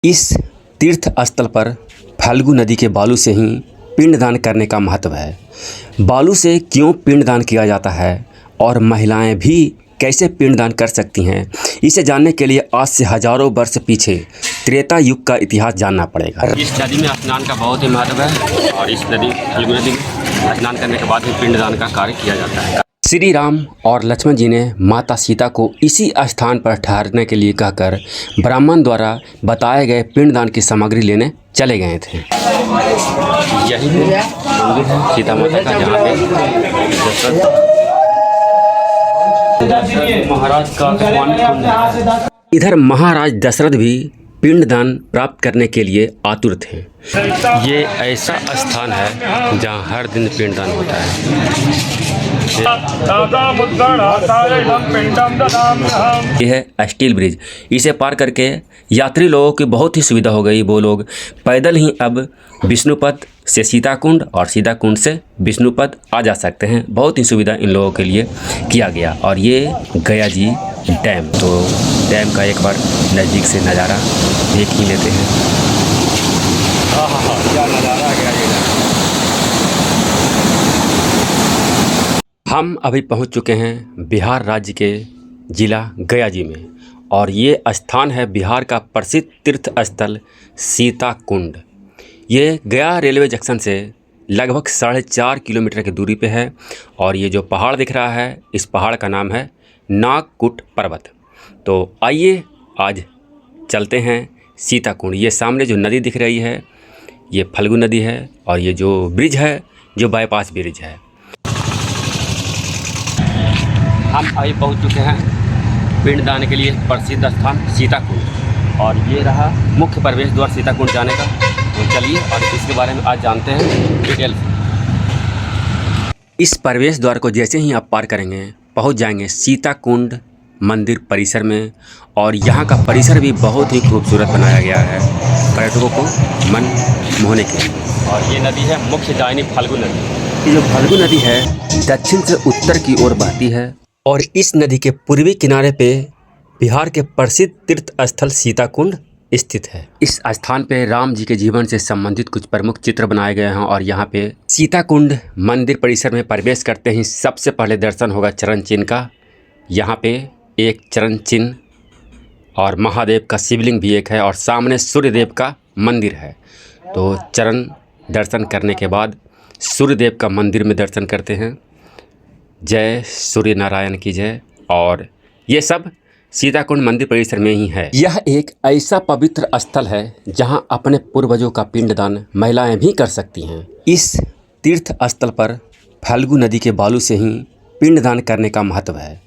इस तीर्थ स्थल पर फाल्गु नदी के बालू से ही पिंडदान करने का महत्व है। बालू से क्यों पिंडदान किया जाता है और महिलाएं भी कैसे पिंडदान कर सकती हैं, इसे जानने के लिए आज से हजारों वर्ष पीछे त्रेता युग का इतिहास जानना पड़ेगा। इस नदी में स्नान का बहुत ही महत्व है और इस नदी फाल्गु नदी में स्नान करने के बाद ही पिंडदान का कार्य किया जाता है। श्री राम और लक्ष्मण जी ने माता सीता को इसी स्थान पर ठहरने के लिए कहकर ब्राह्मण द्वारा बताए गए पिंडदान की सामग्री लेने चले गए थे। यही मंदिर है सीता माता का, जहाँ पे महाराज का कुंड। इधर महाराज दशरथ भी पिंडदान प्राप्त करने के लिए आतुर थे। ये ऐसा स्थान है जहाँ हर दिन पिंडदान होता है। यह है स्टील ब्रिज। इसे पार करके यात्री लोगों की बहुत ही सुविधा हो गई। वो लोग पैदल ही अब विष्णुपद से सीताकुंड और सीताकुंड से विष्णुपद आ जा सकते हैं। बहुत ही सुविधा इन लोगों के लिए किया गया। और ये गया जी डैम, तो डैम का एक बार नज़दीक से नज़ारा देख ही लेते हैं। क्या नज़ारा आ गया। हम अभी पहुंच चुके हैं बिहार राज्य के ज़िला गया जी में, और ये स्थान है बिहार का प्रसिद्ध तीर्थ स्थल सीताकुंड। ये गया रेलवे जंक्शन से लगभग 4.5 किलोमीटर की दूरी पे है। और ये जो पहाड़ दिख रहा है, इस पहाड़ का नाम है नागकुट पर्वत। तो आइए आज चलते हैं सीताकुंड। ये सामने जो नदी दिख रही है, ये फाल्गु नदी है। और ये जो ब्रिज है, जो बाईपास ब्रिज है। हम अभी पहुंच चुके हैं पिंडदान के लिए प्रसिद्ध स्थान सीताकुंड, और ये रहा मुख्य प्रवेश द्वार सीताकुंड जाने का। तो चलिए और इसके बारे में आज जानते हैं डिटेल। इस प्रवेश द्वार को जैसे ही आप पार करेंगे, पहुंच जाएंगे सीताकुंड मंदिर परिसर में। और यहाँ का परिसर भी बहुत ही खूबसूरत बनाया गया है पर्यटकों को मन मोहने के लिए। और ये नदी है मुख्य दायनी फाल्गु नदी। ये जो फाल्गु नदी है दक्षिण से उत्तर की ओर बहती है, और इस नदी के पूर्वी किनारे पे बिहार के प्रसिद्ध तीर्थ स्थल सीताकुंड स्थित है। इस स्थान पे राम जी के जीवन से संबंधित कुछ प्रमुख चित्र बनाए गए हैं। और यहाँ पे सीताकुंड मंदिर परिसर में प्रवेश करते ही सबसे पहले दर्शन होगा चरण चिन्ह का। यहाँ पे एक चरण चिन्ह और महादेव का शिवलिंग भी एक है, और सामने सूर्यदेव का मंदिर है। तो चरण दर्शन करने के बाद सूर्यदेव का मंदिर में दर्शन करते हैं। जय सूर्य नारायण की जय। और ये सब सीताकुंड मंदिर परिसर में ही है। यह एक ऐसा पवित्र स्थल है जहां अपने पूर्वजों का पिंडदान महिलाएं भी कर सकती हैं। इस तीर्थ स्थल पर फाल्गु नदी के बालू से ही पिंडदान करने का महत्व है।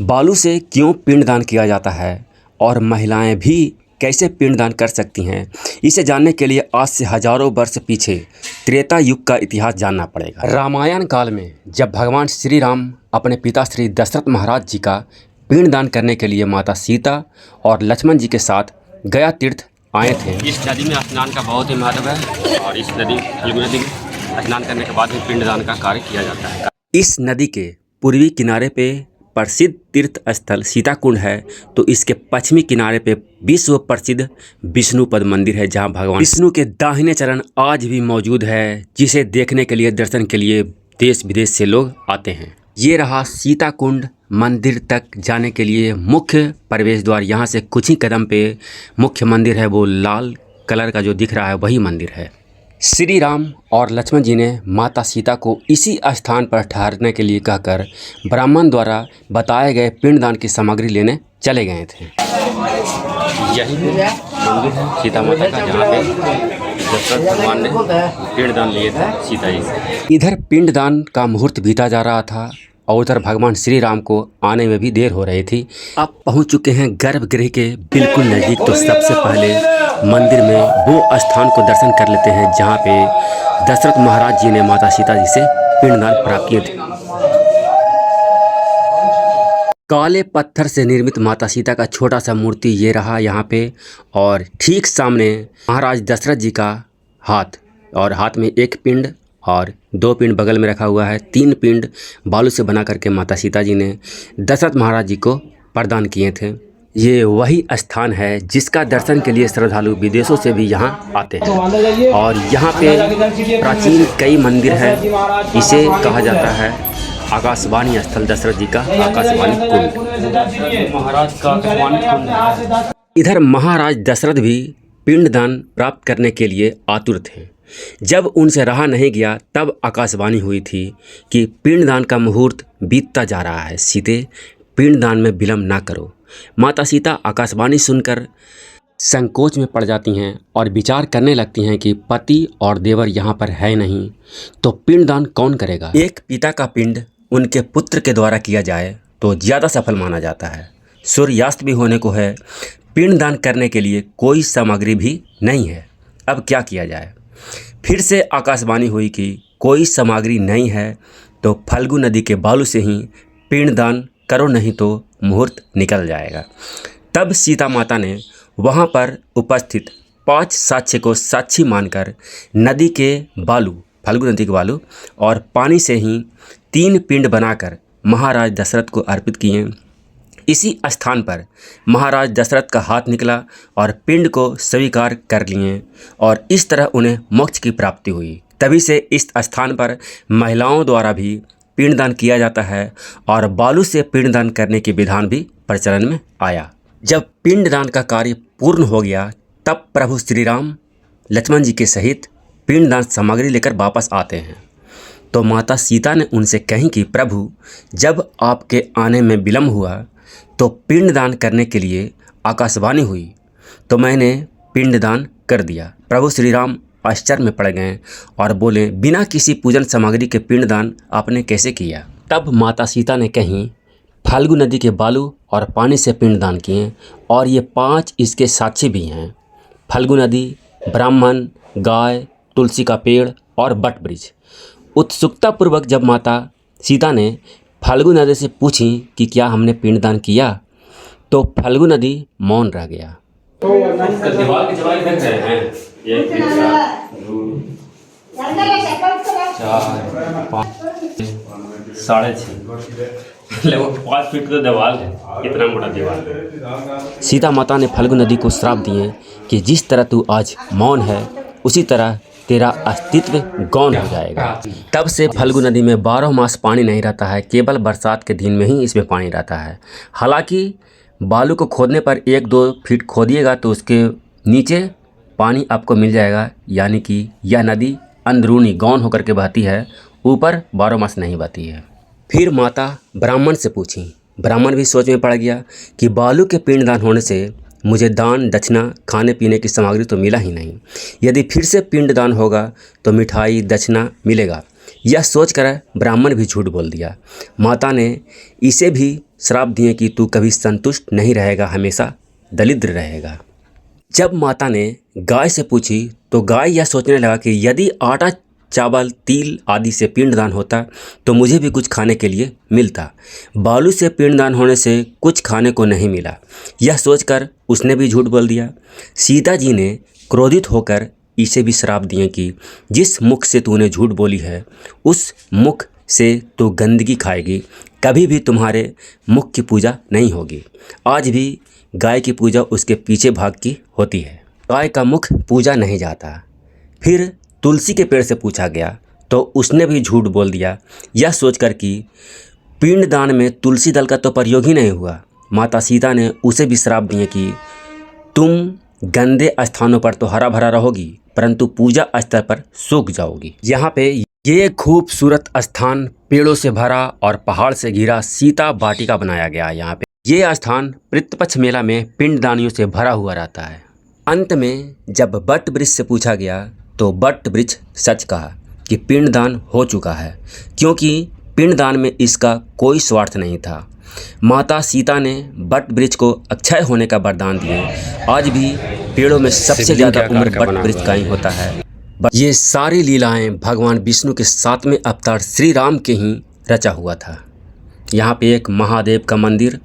बालू से क्यों पिंडदान किया जाता है और महिलाएं भी कैसे पिंडदान कर सकती हैं, इसे जानने के लिए आज से हजारों वर्ष पीछे त्रेता युग का इतिहास जानना पड़ेगा। रामायण काल में जब भगवान श्री राम अपने पिता श्री दशरथ महाराज जी का पिंडदान करने के लिए माता सीता और लक्ष्मण जी के साथ गया तीर्थ आए थे। इस नदी में स्नान का बहुत ही महत्व है और इस नदी फाल्गु नदी में स्नान करने के बाद ही पिंडदान का कार्य किया जाता है। इस नदी के पूर्वी किनारे पे प्रसिद्ध तीर्थ स्थल सीताकुंड है, तो इसके पश्चिमी किनारे पे विश्व प्रसिद्ध विष्णुपद मंदिर है, जहां भगवान विष्णु के दाहिने चरण आज भी मौजूद है, जिसे देखने के लिए दर्शन के लिए देश विदेश से लोग आते हैं। ये रहा सीताकुंड मंदिर तक जाने के लिए मुख्य प्रवेश द्वार। यहाँ से कुछ ही कदम पे मुख्य मंदिर है, वो लाल कलर का जो दिख रहा है वही मंदिर है। श्री राम और लक्ष्मण जी ने माता सीता को इसी स्थान पर ठहरने के लिए कहकर ब्राह्मण द्वारा बताए गए पिंडदान की सामग्री लेने चले गए थे। यही मंदिर है सीता माता का, जहाँ पे दशरथ भगवान ने पिंडदान लिए थे सीता जी से। इधर पिंडदान का मुहूर्त बीता जा रहा था और उधर भगवान श्री राम को आने में भी देर हो रही थी। अब पहुंच चुके हैं गर्भगृह के बिल्कुल नज़दीक। तो सबसे पहले मंदिर में वो स्थान को दर्शन कर लेते हैं जहां पे दशरथ महाराज जी ने माता सीता जी से पिंडदान प्राप्त किए थे। काले पत्थर से निर्मित माता सीता का छोटा सा मूर्ति ये रहा यहाँ पे, और ठीक सामने महाराज दशरथ जी का हाथ, और हाथ में एक पिंड और 2 पिंड बगल में रखा हुआ है। 3 पिंड बालू से बना करके माता सीता जी ने दशरथ महाराज जी को प्रदान किए थे। ये वही स्थान है जिसका दर्शन के लिए श्रद्धालु विदेशों से भी यहाँ आते हैं और यहाँ पे प्राचीन कई मंदिर है। इसे कहा जाता है आकाशवाणी स्थल दशरथ जी का आकाशवाणी कुंड। महाराज का आकाशवाणी कुंड। इधर महाराज दशरथ भी पिंडदान प्राप्त करने के लिए आतुर थे। जब उनसे रहा नहीं गया तब आकाशवाणी हुई थी कि पिंडदान का मुहूर्त बीतता जा रहा है, सीते पिंडदान में विलम्ब ना करो। माता सीता आकाशवाणी सुनकर संकोच में पड़ जाती हैं और विचार करने लगती हैं कि पति और देवर यहाँ पर है नहीं तो पिंडदान कौन करेगा। एक पिता का पिंड उनके पुत्र के द्वारा किया जाए तो ज़्यादा सफल माना जाता है। सूर्यास्त भी होने को है, पिंडदान करने के लिए कोई सामग्री भी नहीं है। अब क्या किया जाए। फिर से आकाशवाणी हुई कि कोई सामग्री नहीं है तो फल्गु नदी के बालू से ही पिंडदान करो, नहीं तो मुहूर्त निकल जाएगा। तब सीता माता ने वहाँ पर उपस्थित 5 साक्ष्य को साक्षी मानकर नदी के बालू, फल्गु नदी के बालू और पानी से ही 3 पिंड बनाकर महाराज दशरथ को अर्पित किए। इसी स्थान पर महाराज दशरथ का हाथ निकला और पिंड को स्वीकार कर लिए और इस तरह उन्हें मोक्ष की प्राप्ति हुई। तभी से इस स्थान पर महिलाओं द्वारा भी पिंडदान किया जाता है और बालू से पिंडदान करने की विधान भी प्रचलन में आया। जब पिंडदान का कार्य पूर्ण हो गया तब प्रभु श्री राम लक्ष्मण जी के सहित पिंडदान सामग्री लेकर वापस आते हैं तो माता सीता ने उनसे कही कि प्रभु, जब आपके आने में विलम्ब हुआ तो पिंडदान करने के लिए आकाशवाणी हुई तो मैंने पिंडदान कर दिया। प्रभु श्री राम आश्चर्य में पड़ गए और बोले, बिना किसी पूजन सामग्री के पिंडदान आपने कैसे किया। तब माता सीता ने कहीं फल्गु नदी के बालू और पानी से पिंडदान किए और ये 5 इसके साक्षी भी हैं, फल्गु नदी, ब्राह्मण, गाय, तुलसी का पेड़ और बट वृक्ष। उत्सुकता पूर्वक जब माता सीता ने फल्गु नदी से पूछी कि क्या हमने पिंडदान किया तो फल्गु नदी मौन रह गया। दीवार के जवाब देख रहे हैं 1 2 4 5 6.5 लगभग 5 फीट तो दीवार है, इतना बड़ा दीवार है। सीता माता ने फल्गु नदी को श्राप दिए कि जिस तरह तू आज मौन है उसी तरह तेरा अस्तित्व गौण हो जाएगा। तब से फल्गु नदी में 12 मास पानी नहीं रहता है, केवल बरसात के दिन में ही इसमें पानी रहता है। हालांकि बालू को खोदने पर 1-2 फीट खोदिएगा तो उसके नीचे पानी आपको मिल जाएगा, यानी कि यह नदी अंदरूनी गौण होकर के बहती है, ऊपर 12 मास नहीं बहती है। फिर माता ब्राह्मण से पूछी। ब्राह्मण भी सोच में पड़ गया कि बालू के पिंडदान होने से मुझे दान दक्षिणा खाने पीने की सामग्री तो मिला ही नहीं, यदि फिर से पिंडदान होगा तो मिठाई दक्षिणा मिलेगा। यह सोचकर ब्राह्मण भी झूठ बोल दिया। माता ने इसे भी श्राप दिए कि तू कभी संतुष्ट नहीं रहेगा, हमेशा दरिद्र रहेगा। जब माता ने गाय से पूछी तो गाय यह सोचने लगा कि यदि आटा चावल तिल आदि से पिंडदान होता तो मुझे भी कुछ खाने के लिए मिलता। बालू से पिंडदान होने से कुछ खाने को नहीं मिला। यह सोचकर उसने भी झूठ बोल दिया। सीता जी ने क्रोधित होकर इसे भी श्राप दिए कि जिस मुख से तूने झूठ बोली है उस मुख से तो गंदगी खाएगी, कभी भी तुम्हारे मुख की पूजा नहीं होगी। आज भी गाय की पूजा उसके पीछे भाग की होती है, गाय का मुख पूजा नहीं जाता। फिर तुलसी के पेड़ से पूछा गया तो उसने भी झूठ बोल दिया, यह सोचकर कि पिंडदान में तुलसी दल का तो प्रयोग ही नहीं हुआ। माता सीता ने उसे भी श्राप दिए कि तुम गंदे स्थानों पर तो हरा भरा रहोगी परंतु पूजा स्तर पर सूख जाओगी। यहाँ पे ये खूबसूरत स्थान पेड़ों से भरा और पहाड़ से घिरा सीता वाटिका बनाया गया है। यहाँ पे ये स्थान पितृपक्ष मेला में पिंडदानियों से भरा हुआ रहता है। अंत में जब बट वृक्ष से पूछा गया तो बट वृक्ष सच कहा कि पिंडदान हो चुका है, क्योंकि पिंडदान में इसका कोई स्वार्थ नहीं था। माता सीता ने बट वृक्ष को अक्षय होने का वरदान दिए। आज भी पेड़ों में सबसे ज़्यादा उम्र बट वृक्ष का ही होता है। ये सारी लीलाएं भगवान विष्णु के 7वें अवतार श्री राम के ही रचा हुआ था। यहाँ पे एक महादेव का मंदिर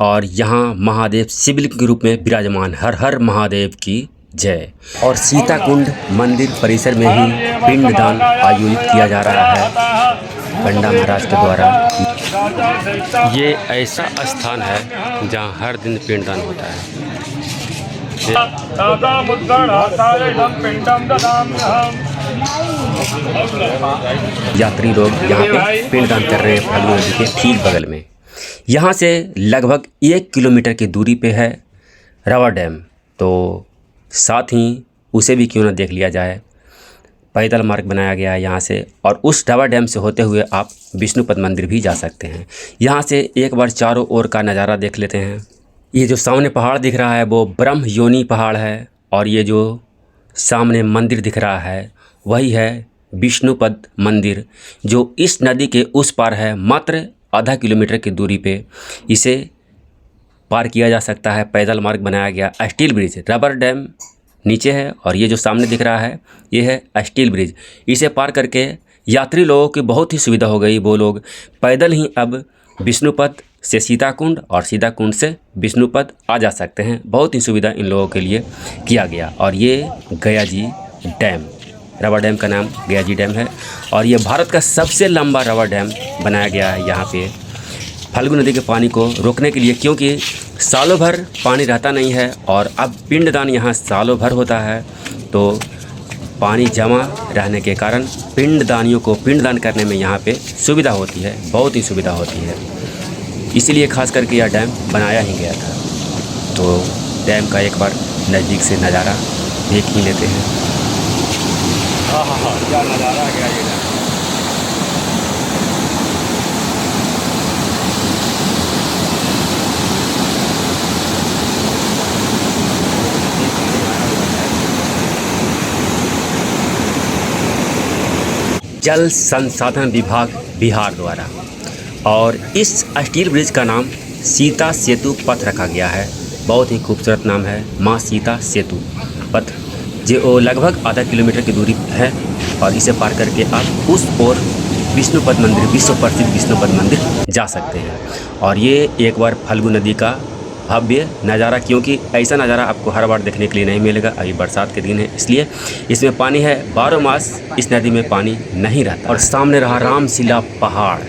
और यहाँ महादेव शिवलिंग के रूप में विराजमान हर हर महादेव की जय। और सीताकुंड मंदिर परिसर में ही पिंडदान आयोजित किया जा रहा है पंडा महाराज के द्वारा। ये ऐसा स्थान है जहाँ हर दिन पिंडदान होता है। यात्री लोग यहाँ पे पिंडदान कर रहे हैं फाल्गु नदी के ठीक बगल में। यहाँ से लगभग 1 किलोमीटर की दूरी पे है रवा डैम, तो साथ ही उसे भी क्यों ना देख लिया जाए। पैदल मार्ग बनाया गया है यहाँ से, और उस रवा डैम से होते हुए आप विष्णुपद मंदिर भी जा सकते हैं। यहाँ से एक बार चारों ओर का नज़ारा देख लेते हैं। ये जो सामने पहाड़ दिख रहा है वो ब्रह्म योनि पहाड़ है, और ये जो सामने मंदिर दिख रहा है वही है विष्णुपद मंदिर, जो इस नदी के उस पार है। मात्र आधा किलोमीटर की दूरी पे इसे पार किया जा सकता है। पैदल मार्ग बनाया गया। स्टील ब्रिज, रबर डैम नीचे है, और ये जो सामने दिख रहा है ये है स्टील ब्रिज। इसे पार करके यात्री लोगों की बहुत ही सुविधा हो गई। वो लोग पैदल ही अब विष्णुपद से सीताकुंड और सीताकुंड से विष्णुपद आ जा सकते हैं। बहुत ही सुविधा इन लोगों के लिए किया गया। और ये गया जी डैम, रवा डैम का नाम गया जी डैम है, और ये भारत का सबसे लंबा रवा डैम बनाया गया है यहाँ पे फाल्गु नदी के पानी को रोकने के लिए, क्योंकि सालों भर पानी रहता नहीं है। और अब पिंडदान यहाँ सालों भर होता है, तो पानी जमा रहने के कारण पिंडदानियों को पिंडदान करने में यहाँ पे सुविधा होती है, बहुत ही सुविधा होती है। इसीलिए खास करके यह डैम बनाया ही गया था। तो डैम का एक बार नज़दीक से नज़ारा देख ही लेते हैं। क्या नज़ारा आ गया ये। जल संसाधन विभाग बिहार द्वारा, और इस स्टील ब्रिज का नाम सीता सेतु पथ रखा गया है। बहुत ही खूबसूरत नाम है, माँ सीता सेतु पथ, जो लगभग आधा किलोमीटर की दूरी है। और इसे पार करके आप उस ओर विष्णुपद मंदिर, विश्व प्रसिद्ध विष्णुपद मंदिर जा सकते हैं। और ये एक बार फाल्गु नदी का भव्य नज़ारा, क्योंकि ऐसा नज़ारा आपको हर बार देखने के लिए नहीं मिलेगा। अभी बरसात के दिन है, इसलिए इसमें पानी है, 12 मास इस नदी में पानी नहीं रहता। और सामने रहा रामशिला पहाड़।